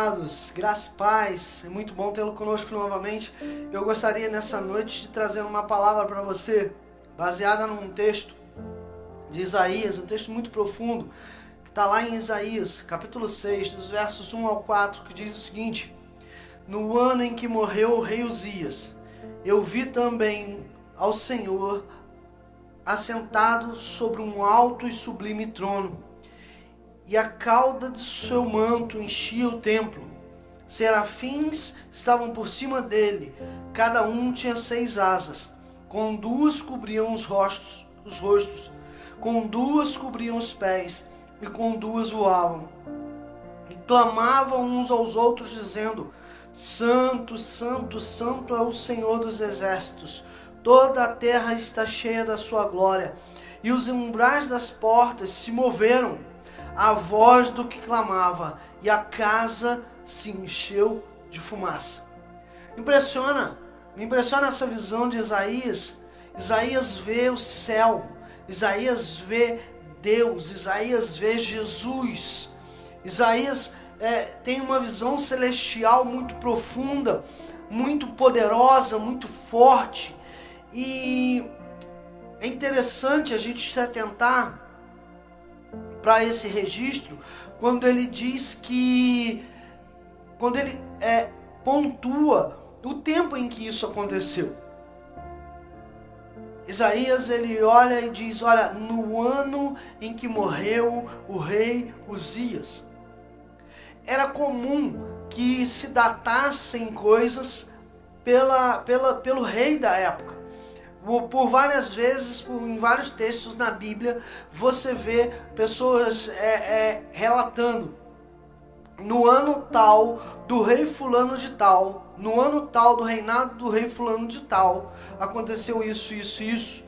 amados, graça e paz, é muito bom tê-lo conosco novamente. Eu gostaria nessa noite de trazer uma palavra para você, baseada num texto de Isaías, um texto muito profundo, que está lá em Isaías, capítulo 6, dos versos 1 ao 4, que diz o seguinte: No ano em que morreu o rei Uzias, eu vi também ao Senhor assentado sobre um alto e sublime trono, e a cauda de seu manto enchia o templo. Serafins estavam por cima dele, cada um tinha 6 asas, com 2 cobriam os rostos, com 2 cobriam os pés, e com 2 voavam. E clamavam uns aos outros, dizendo: Santo, Santo, Santo é o Senhor dos exércitos, toda a terra está cheia da sua glória. E os umbrais das portas se moveram a voz do que clamava, e a casa se encheu de fumaça. Me impressiona essa visão de Isaías. Isaías vê o céu, Isaías vê Deus, Isaías vê Jesus. Isaías tem uma visão celestial muito profunda, muito poderosa, muito forte. E é interessante a gente se atentar para esse registro, quando ele diz que, quando ele pontua o tempo em que isso aconteceu. Isaías, ele olha e diz: olha, no ano em que morreu o rei Uzias. Era comum que se datassem coisas pelo rei da época. Por várias vezes, em vários textos na Bíblia, você vê pessoas relatando: no ano tal do rei fulano de tal, no ano tal do reinado do rei fulano de tal, aconteceu isso, isso, isso.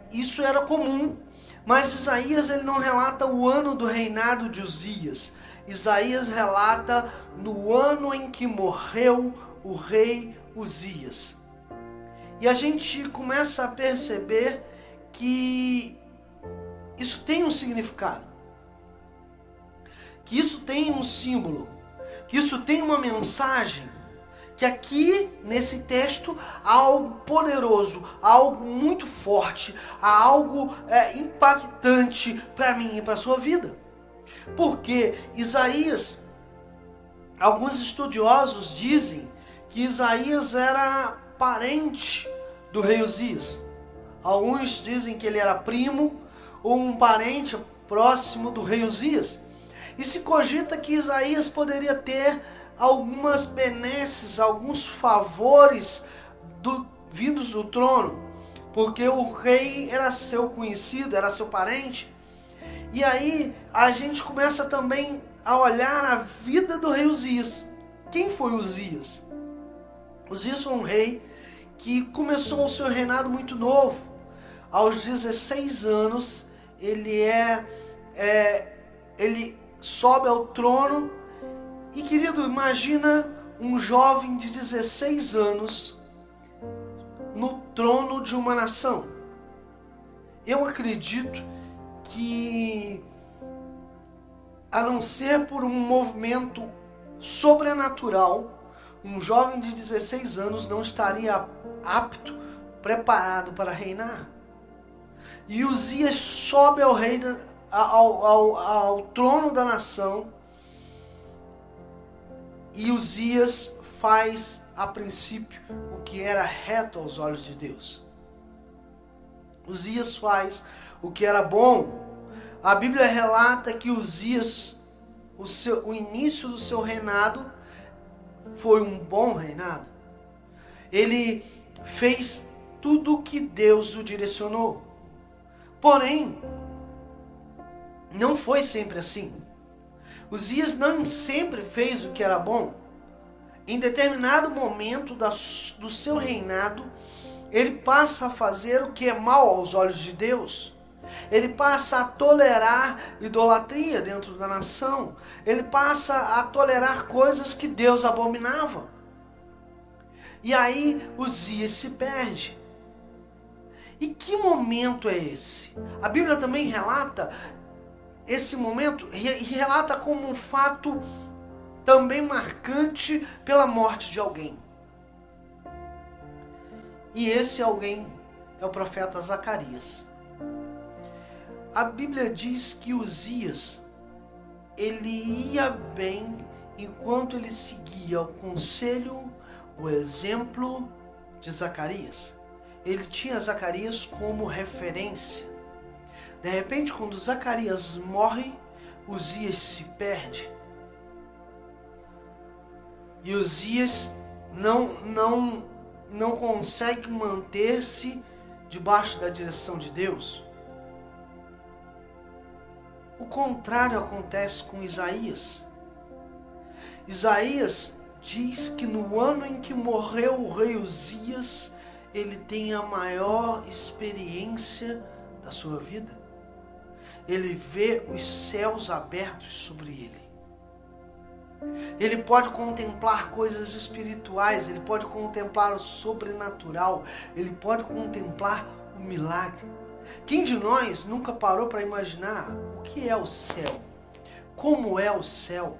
Isso era comum, mas Isaías ele não relata o ano do reinado de Uzias. Isaías relata no ano em que morreu o rei Uzias. E a gente começa a perceber que isso tem um significado, que isso tem um símbolo, que isso tem uma mensagem, que aqui nesse texto há algo poderoso, há algo muito forte, há algo impactante para mim e para a sua vida. Porque Isaías, alguns estudiosos dizem que Isaías era parente do rei Uzias. Alguns dizem que ele era primo ou um parente próximo do rei Uzias. E se cogita que Isaías poderia ter algumas benesses, alguns favores vindos do trono, porque o rei era seu conhecido, era seu parente. E aí a gente começa também a olhar a vida do rei Uzias. Quem foi Uzias? Uzias foi um rei que começou o seu reinado muito novo. Aos 16 anos, ele sobe ao trono. E, querido, imagina um jovem de 16 anos no trono de uma nação. Eu acredito que, a não ser por um movimento sobrenatural, um jovem de 16 anos não estaria apto, preparado para reinar. E Uzias sobe ao trono da nação. E Uzias faz, a princípio, o que era reto aos olhos de Deus. Uzias faz o que era bom. A Bíblia relata que Uzias, o início do seu reinado, foi um bom reinado. Ele fez tudo o que Deus o direcionou. Porém, não foi sempre assim. Uzias não sempre fez o que era bom. Em determinado momento do seu reinado, ele passa a fazer o que é mal aos olhos de Deus. Ele passa a tolerar idolatria dentro da nação. Ele passa a tolerar coisas que Deus abominava. E aí Uzias se perde. E que momento é esse? A Bíblia também relata esse momento, e relata como um fato também marcante pela morte de alguém. E esse alguém é o profeta Zacarias. A Bíblia diz que Uzias, ele ia bem enquanto ele seguia o conselho, o exemplo de Zacarias. Ele tinha Zacarias como referência. De repente, quando Zacarias morre, Uzias se perde. E Uzias não consegue manter-se debaixo da direção de Deus. O contrário acontece com Isaías. Isaías diz que no ano em que morreu o rei Uzias, ele tem a maior experiência da sua vida. Ele vê os céus abertos sobre ele. Ele pode contemplar coisas espirituais, ele pode contemplar o sobrenatural, ele pode contemplar o milagre. Quem de nós nunca parou para imaginar o que é o céu? Como é o céu?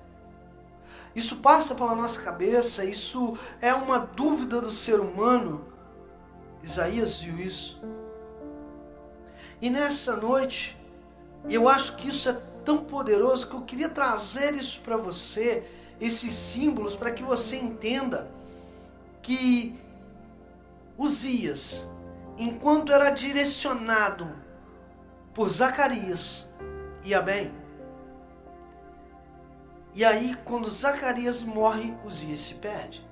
Isso passa pela nossa cabeça, isso é uma dúvida do ser humano. Isaías viu isso. E nessa noite, eu acho que isso é tão poderoso que eu queria trazer isso para você, esses símbolos, para que você entenda que Uzias, enquanto era direcionado por Zacarias, ia bem. E aí, quando Zacarias morre, Uzias se perde.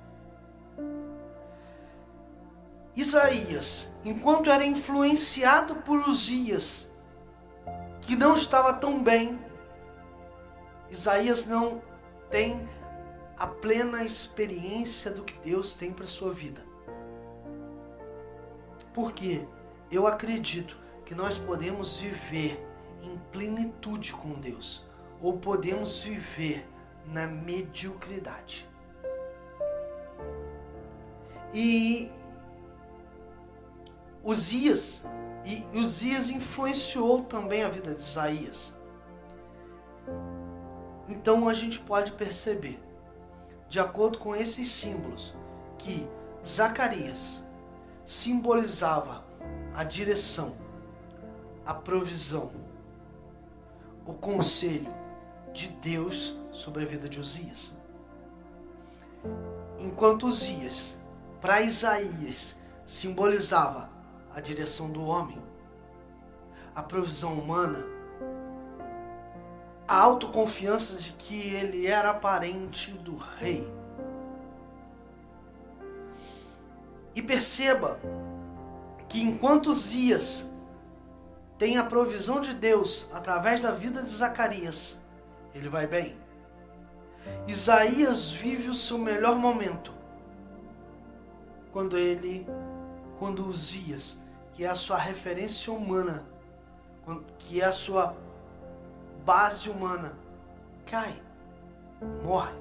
Isaías, enquanto era influenciado por Uzias, que não estava tão bem, Isaías não tem a plena experiência do que Deus tem para a sua vida. Porque eu acredito que nós podemos viver em plenitude com Deus, ou podemos viver na mediocridade. E Uzias influenciou também a vida de Isaías. Então a gente pode perceber, de acordo com esses símbolos, que Zacarias simbolizava a direção, a provisão, o conselho de Deus sobre a vida de Uzias. Enquanto Uzias, para Isaías, simbolizava a direção do homem, a provisão humana, a autoconfiança de que ele era parente do rei. E perceba que enquanto Uzias tem a provisão de Deus através da vida de Zacarias, ele vai bem. Isaías vive o seu melhor momento quando Uzias, que é a sua referência humana, que é a sua base humana, cai, morre.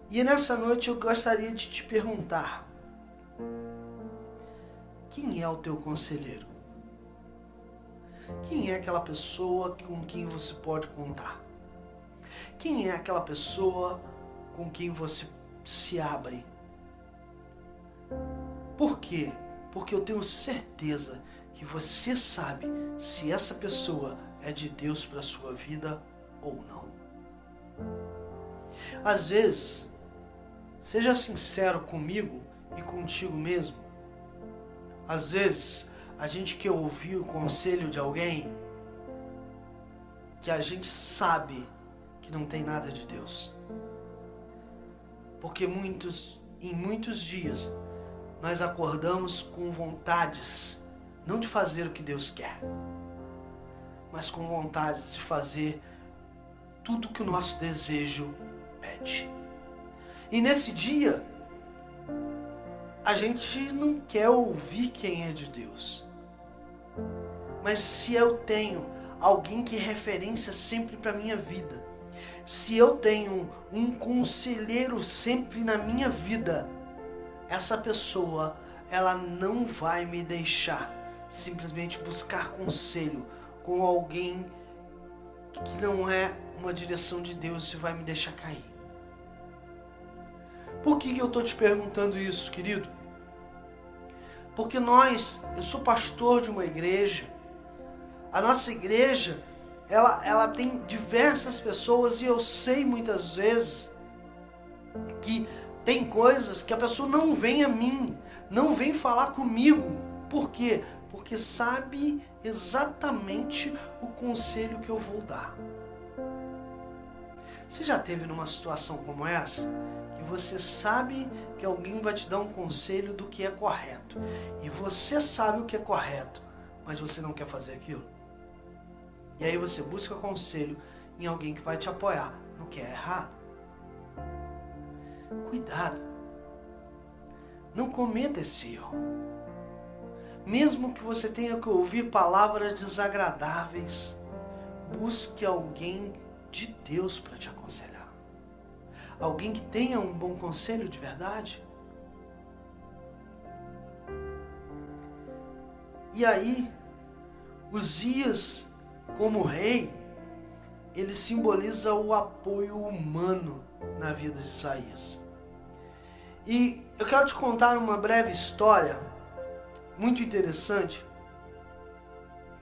E nessa noite eu gostaria de te perguntar: quem é o teu conselheiro? Quem é aquela pessoa com quem você pode contar? Quem é aquela pessoa com quem você se abre? Por quê? Porque eu tenho certeza que você sabe se essa pessoa é de Deus para a sua vida ou não. Às vezes, seja sincero comigo e contigo mesmo. Às vezes, a gente quer ouvir o conselho de alguém que a gente sabe que não tem nada de Deus. Porque em muitos dias, nós acordamos com vontades, não de fazer o que Deus quer, mas com vontade de fazer tudo que o nosso desejo pede. E nesse dia, a gente não quer ouvir quem é de Deus. Mas se eu tenho alguém que é referência sempre para a minha vida, se eu tenho um conselheiro sempre na minha vida, essa pessoa, ela não vai me deixar simplesmente buscar conselho com alguém que não é uma direção de Deus e vai me deixar cair. Por que eu estou te perguntando isso, querido? Porque eu sou pastor de uma igreja. A nossa igreja, ela tem diversas pessoas e eu sei muitas vezes que tem coisas que a pessoa não vem a mim, não vem falar comigo. Por quê? Porque sabe exatamente o conselho que eu vou dar. Você já esteve numa situação como essa? Que você sabe que alguém vai te dar um conselho do que é correto. E você sabe o que é correto, mas você não quer fazer aquilo. E aí você busca conselho em alguém que vai te apoiar no que é errado. Cuidado. Não cometa esse erro. Mesmo que você tenha que ouvir palavras desagradáveis, busque alguém de Deus para te aconselhar. Alguém que tenha um bom conselho de verdade. E aí, Uzias, como rei, ele simboliza o apoio humano na vida de Isaías. E eu quero te contar uma breve história muito interessante,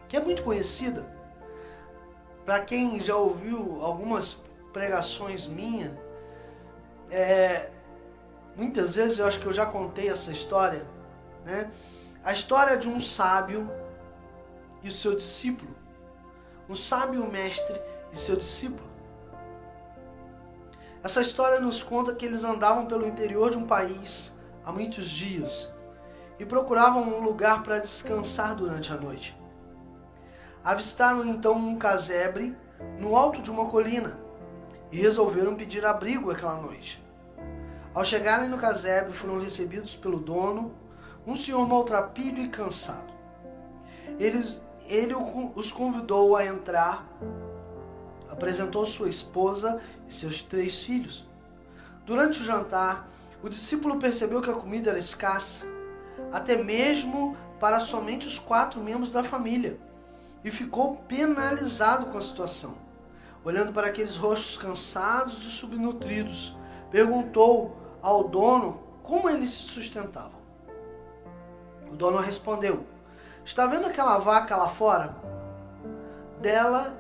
que é muito conhecida. Para quem já ouviu algumas pregações minhas, muitas vezes eu acho que eu já contei essa história, né? A história de um sábio e o seu discípulo. Um sábio mestre e seu discípulo. Essa história nos conta que eles andavam pelo interior de um país há muitos dias e procuravam um lugar para descansar durante a noite. Avistaram então um casebre no alto de uma colina e resolveram pedir abrigo aquela noite. Ao chegarem no casebre, foram recebidos pelo dono, um senhor maltrapilho e cansado. Ele os convidou a entrar, apresentou sua esposa e seus 3 filhos. Durante o jantar, o discípulo percebeu que a comida era escassa, até mesmo para somente os 4 membros da família, e ficou penalizado com a situação. Olhando para aqueles rostos cansados e subnutridos, perguntou ao dono como eles se sustentavam. O dono respondeu: está vendo aquela vaca lá fora? Dela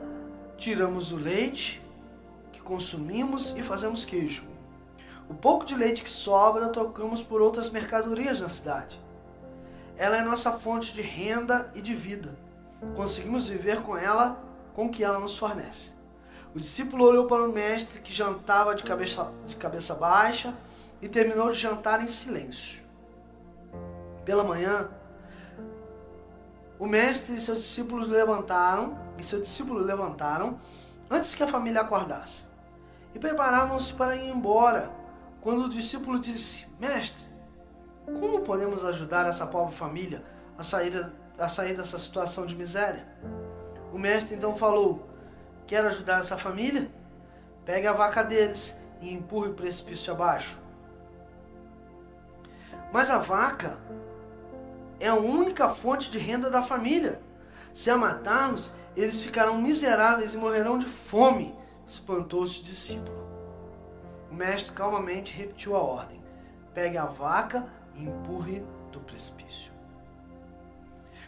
tiramos o leite que consumimos e fazemos queijo. O pouco de leite que sobra trocamos por outras mercadorias na cidade. Ela é nossa fonte de renda e de vida. Conseguimos viver com ela, com o que ela nos fornece. O discípulo olhou para o mestre que jantava de cabeça baixa e terminou de jantar em silêncio. Pela manhã, o mestre e seu discípulo levantaram antes que a família acordasse e preparavam-se para ir embora, quando o discípulo disse: mestre, como podemos ajudar essa pobre família a sair dessa situação de miséria? O mestre então falou: quer ajudar essa família? Pegue a vaca deles e empurre o precipício abaixo. Mas a vaca é a única fonte de renda da família. Se a matarmos, eles ficarão miseráveis e morrerão de fome. Espantou-se o discípulo. O mestre calmamente repetiu a ordem: pegue a vaca e empurre do precipício.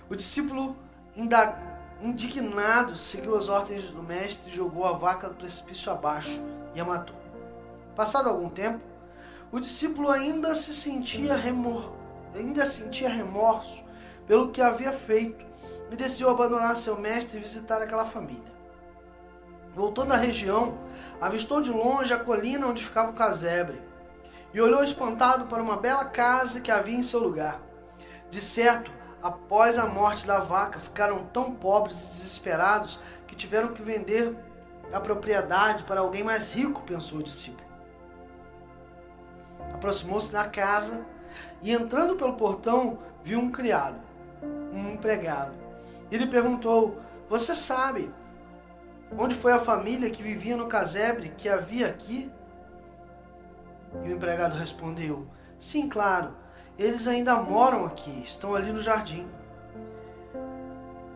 O discípulo, indignado, seguiu as ordens do mestre e jogou a vaca do precipício abaixo e a matou. Passado algum tempo, o discípulo ainda sentia remorso pelo que havia feito e decidiu abandonar seu mestre e visitar aquela família. Voltando à região, avistou de longe a colina onde ficava o casebre e olhou espantado para uma bela casa que havia em seu lugar. De certo, após a morte da vaca, ficaram tão pobres e desesperados que tiveram que vender a propriedade para alguém mais rico, pensou o discípulo. Aproximou-se da casa e, entrando pelo portão, viu um empregado. Ele perguntou: você sabe onde foi a família que vivia no casebre que havia aqui? E o empregado respondeu: sim, claro, eles ainda moram aqui, estão ali no jardim.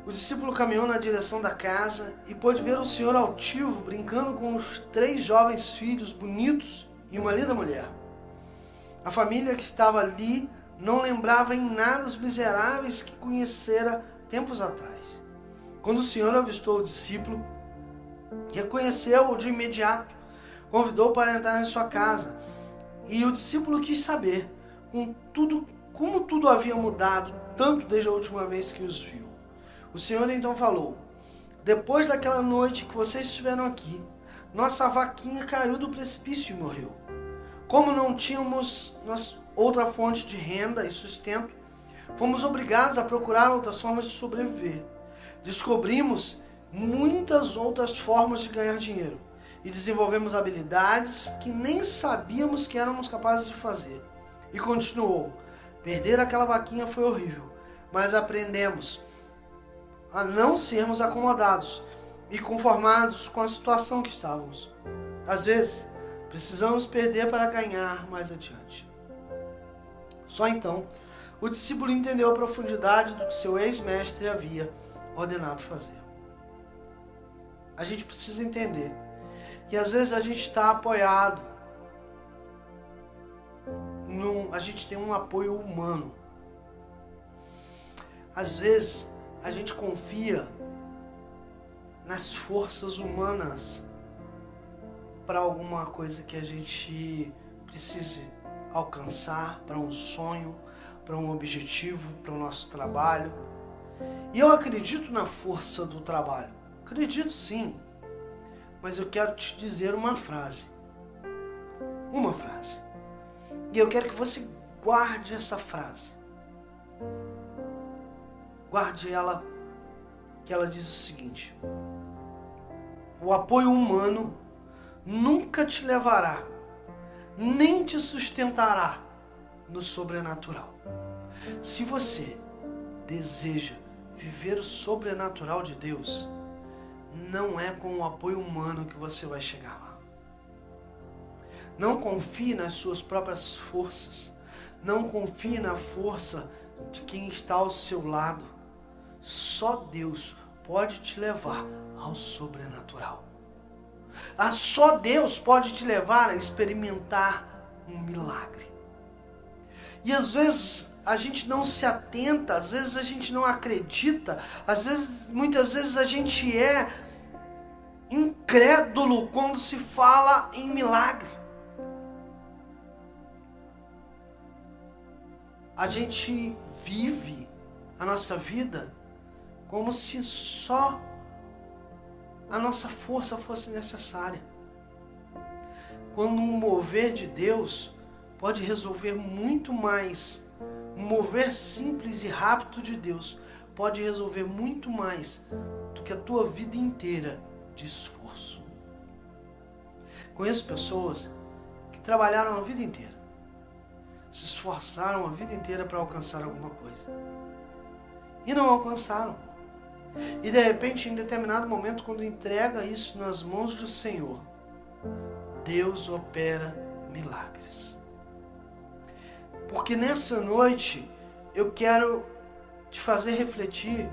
O discípulo caminhou na direção da casa e pôde ver o senhor altivo brincando com os 3 jovens filhos bonitos e uma linda mulher. A família que estava ali não lembrava em nada os miseráveis que conhecera tempos atrás. Quando o senhor avistou o discípulo, reconheceu-o de imediato, convidou para entrar em sua casa, e o discípulo quis saber como tudo havia mudado tanto desde a última vez que os viu. O Senhor então falou: depois daquela noite que vocês estiveram aqui, nossa vaquinha caiu do precipício e morreu. Como não tínhamos outra fonte de renda e sustento, fomos obrigados a procurar outras formas de sobreviver. Descobrimos muitas outras formas de ganhar dinheiro e desenvolvemos habilidades que nem sabíamos que éramos capazes de fazer. E continuou: perder aquela vaquinha foi horrível, mas aprendemos a não sermos acomodados e conformados com a situação que estávamos. Às vezes, precisamos perder para ganhar mais adiante. Só então, o discípulo entendeu a profundidade do que seu ex-mestre havia ordenado fazer. A gente precisa entender que às vezes a gente está apoiado, a gente tem um apoio humano. Às vezes a gente confia nas forças humanas para alguma coisa que a gente precise alcançar, para um sonho, para um objetivo, para o nosso trabalho. E eu acredito na força do trabalho. Acredito sim. Mas eu quero te dizer uma frase. Uma frase. E eu quero que você guarde essa frase. Guarde ela, que ela diz o seguinte: o apoio humano nunca te levará, nem te sustentará no sobrenatural. Se você deseja viver o sobrenatural de Deus, não é com o apoio humano que você vai chegar lá. Não confie nas suas próprias forças. Não confie na força de quem está ao seu lado. Só Deus pode te levar ao sobrenatural. Só Deus pode te levar a experimentar um milagre. E às vezes a gente não se atenta, às vezes a gente não acredita, muitas vezes a gente é incrédulo quando se fala em milagre. A gente vive a nossa vida como se só a nossa força fosse necessária. Quando um mover de Deus pode resolver muito mais, um mover simples e rápido de Deus pode resolver muito mais do que a tua vida inteira de esforço. Conheço pessoas que trabalharam a vida inteira, se esforçaram a vida inteira para alcançar alguma coisa e não alcançaram. E de repente, em determinado momento, quando entrega isso nas mãos do Senhor, Deus opera milagres. Porque nessa noite eu quero te fazer refletir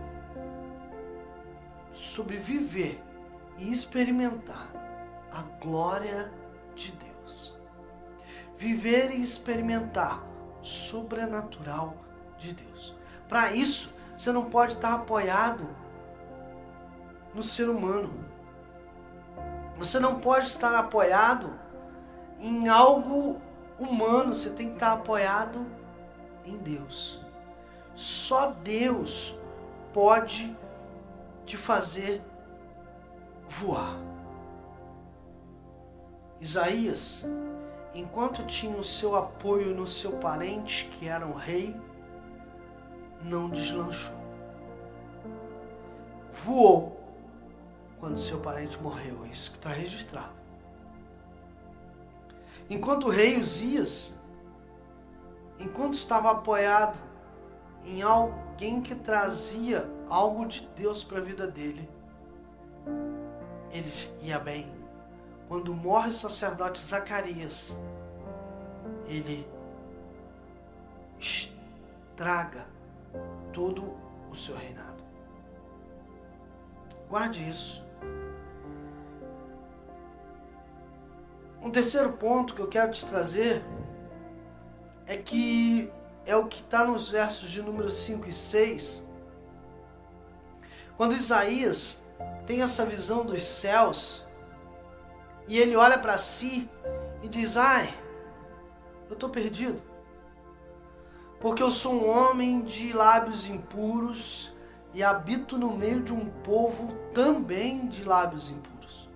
sobre viver e experimentar a glória de Deus. Viver e experimentar o sobrenatural de Deus. Para isso, você não pode estar apoiado no ser humano. Você não pode estar apoiado em algo humano. Você tem que estar apoiado em Deus. Só Deus pode te fazer voar. Isaías, enquanto tinha o seu apoio no seu parente, que era um rei, não deslanchou. Voou quando seu parente morreu. É isso que está registrado. Enquanto o rei Uzias, enquanto estava apoiado em alguém que trazia algo de Deus para a vida dele, ele ia bem. Quando morre o sacerdote Zacarias, ele estraga todo o seu reinado. Guarde isso. Um terceiro ponto que eu quero te trazer é que é o que está nos versos de número 5 e 6. Quando Isaías tem essa visão dos céus e ele olha para si e diz: ai, eu estou perdido, porque eu sou um homem de lábios impuros e habito no meio de um povo também de lábios impuros.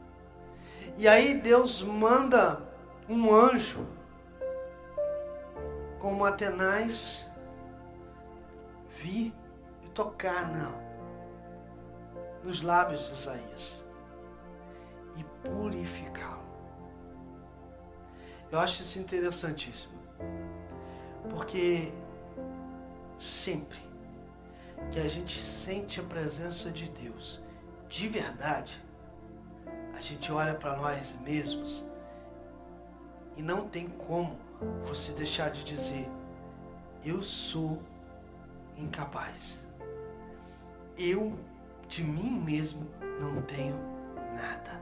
E aí Deus manda um anjo como Atenais vir e tocar nos lábios de Isaías e purificá-lo. Eu acho isso interessantíssimo, porque sempre que a gente sente a presença de Deus de verdade, a gente olha para nós mesmos e não tem como você deixar de dizer: eu sou incapaz. Eu, de mim mesmo, não tenho nada.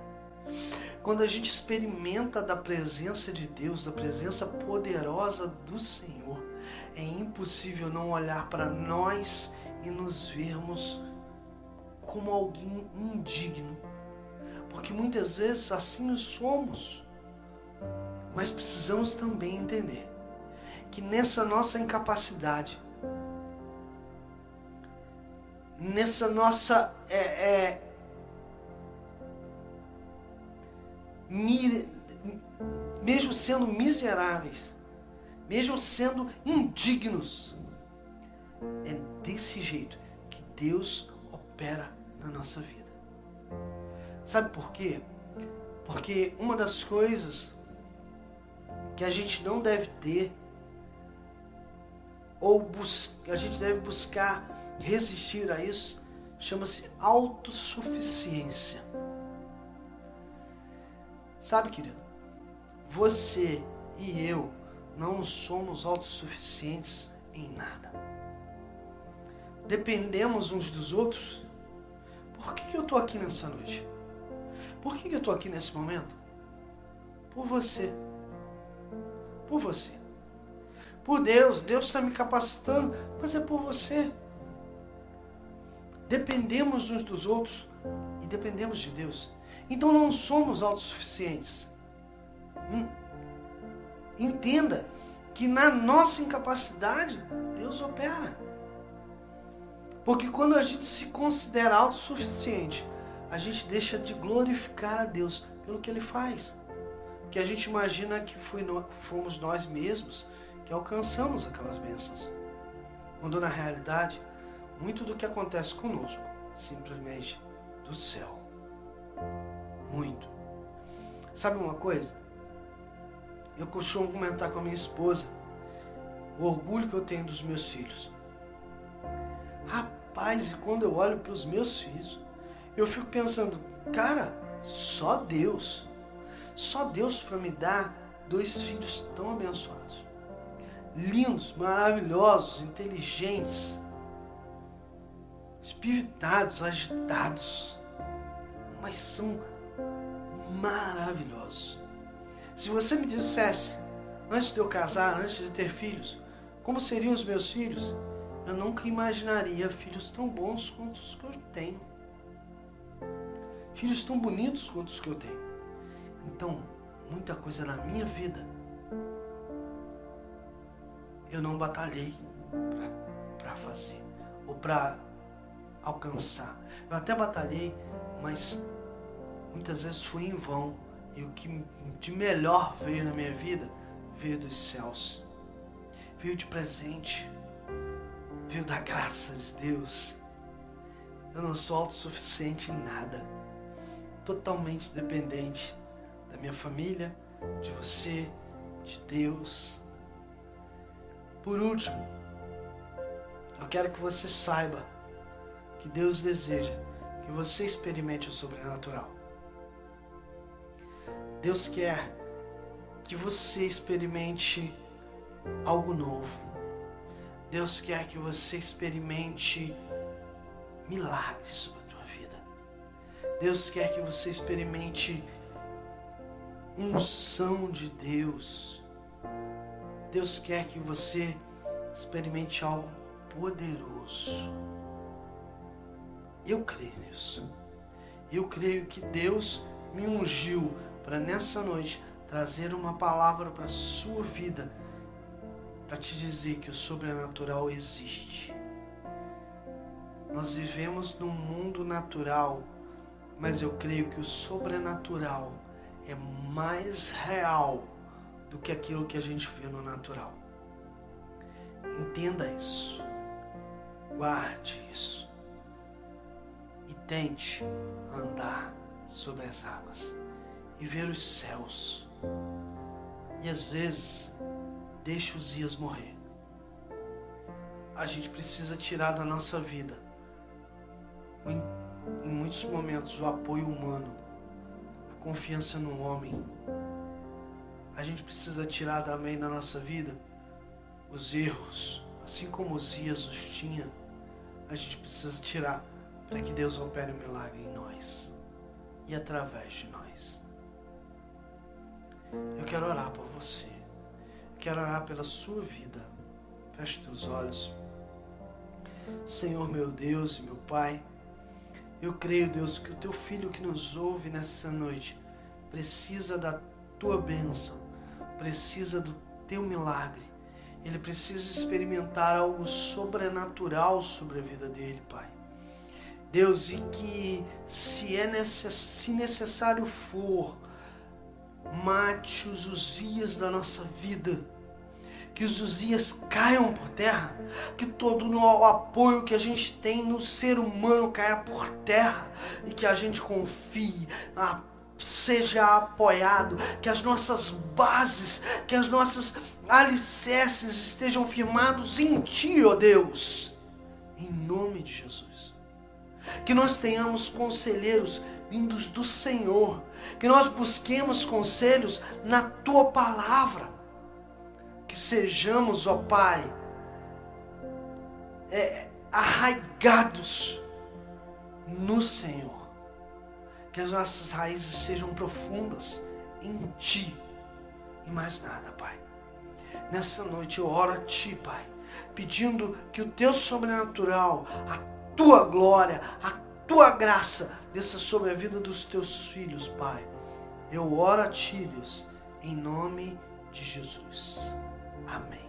Quando a gente experimenta da presença de Deus, da presença poderosa do Senhor, é impossível não olhar para nós e nos vermos como alguém indigno. Porque muitas vezes assim nós somos. Mas precisamos também entender que nessa nossa incapacidade, nessa nossa mesmo sendo miseráveis, mesmo sendo indignos, é desse jeito que Deus opera na nossa vida. Sabe por quê? Porque uma das coisas que a gente não deve ter, ou a gente deve buscar resistir a isso, chama-se autossuficiência. Sabe, querido? Você e eu não somos autossuficientes em nada. Dependemos uns dos outros. Por que eu estou aqui nessa noite? Por que eu estou aqui nesse momento? Por você. Por você. Por Deus. Deus está me capacitando, mas é por você. Dependemos uns dos outros e dependemos de Deus. Então não somos autossuficientes. Entenda que na nossa incapacidade, Deus opera. Porque quando a gente se considera autossuficiente, a gente deixa de glorificar a Deus pelo que Ele faz. Porque a gente imagina que fomos nós mesmos que alcançamos aquelas bênçãos. Quando na realidade, muito do que acontece conosco, simplesmente do céu. Muito. Sabe uma coisa? Eu costumo comentar com a minha esposa o orgulho que eu tenho dos meus filhos. Rapaz, e quando eu olho para os meus filhos, eu fico pensando, cara, só Deus para me dar 2 filhos tão abençoados. Lindos, maravilhosos, inteligentes, espiritados, agitados, mas são maravilhosos. Se você me dissesse, antes de eu casar, antes de ter filhos, como seriam os meus filhos, eu nunca imaginaria filhos tão bons quanto os que eu tenho. Filhos tão bonitos quanto os que eu tenho. Então, muita coisa na minha vida eu não batalhei para fazer ou para alcançar. Eu até batalhei, mas muitas vezes foi em vão. E o que de melhor veio na minha vida, veio dos céus. Veio de presente. Veio da graça de Deus. Eu não sou autossuficiente em nada. Totalmente dependente da minha família, de você, de Deus. Por último, eu quero que você saiba que Deus deseja que você experimente o sobrenatural. Deus quer que você experimente algo novo. Deus quer que você experimente milagres sobre a tua vida. Deus quer que você experimente unção de Deus. Deus quer que você experimente algo poderoso. Eu creio nisso. Eu creio que Deus me ungiu para nessa noite trazer uma palavra para a sua vida, para te dizer que o sobrenatural existe. Nós vivemos num mundo natural, mas eu creio que o sobrenatural é mais real do que aquilo que a gente vê no natural. Entenda isso. Guarde isso. E tente andar sobre as águas e ver os céus. E às vezes, deixe os dias morrer. A gente precisa tirar da nossa vida, em muitos momentos, o apoio humano, a confiança no homem. A gente precisa tirar também da nossa vida os erros, assim como Uzias os tinha. A gente precisa tirar para que Deus opere um milagre em nós e através de nós. Eu quero orar por você. Eu quero orar pela sua vida. Feche teus olhos. Senhor, meu Deus e meu Pai, eu creio, Deus, que o teu filho que nos ouve nessa noite precisa da tua bênção, precisa do teu milagre. Ele precisa experimentar algo sobrenatural sobre a vida dele, Pai. Deus, e que se necessário for, mate os Uzias da nossa vida, que os Uzias caiam por terra, que todo o apoio que a gente tem no ser humano caia por terra, e que a gente confie, seja apoiado, que as nossas bases, que as nossas alicerces estejam firmados em Ti, ó Deus, em nome de Jesus. Que nós tenhamos conselheiros vindos do Senhor, que nós busquemos conselhos na Tua palavra, que sejamos, ó Pai, arraigados no Senhor, que as nossas raízes sejam profundas em Ti e mais nada, Pai. Nessa noite eu oro a Ti, Pai, pedindo que o Teu sobrenatural, a Tua glória, a Tua graça desça sobre a vida dos Teus filhos, Pai. Eu oro a Ti, Deus, em nome de Jesus. Amém.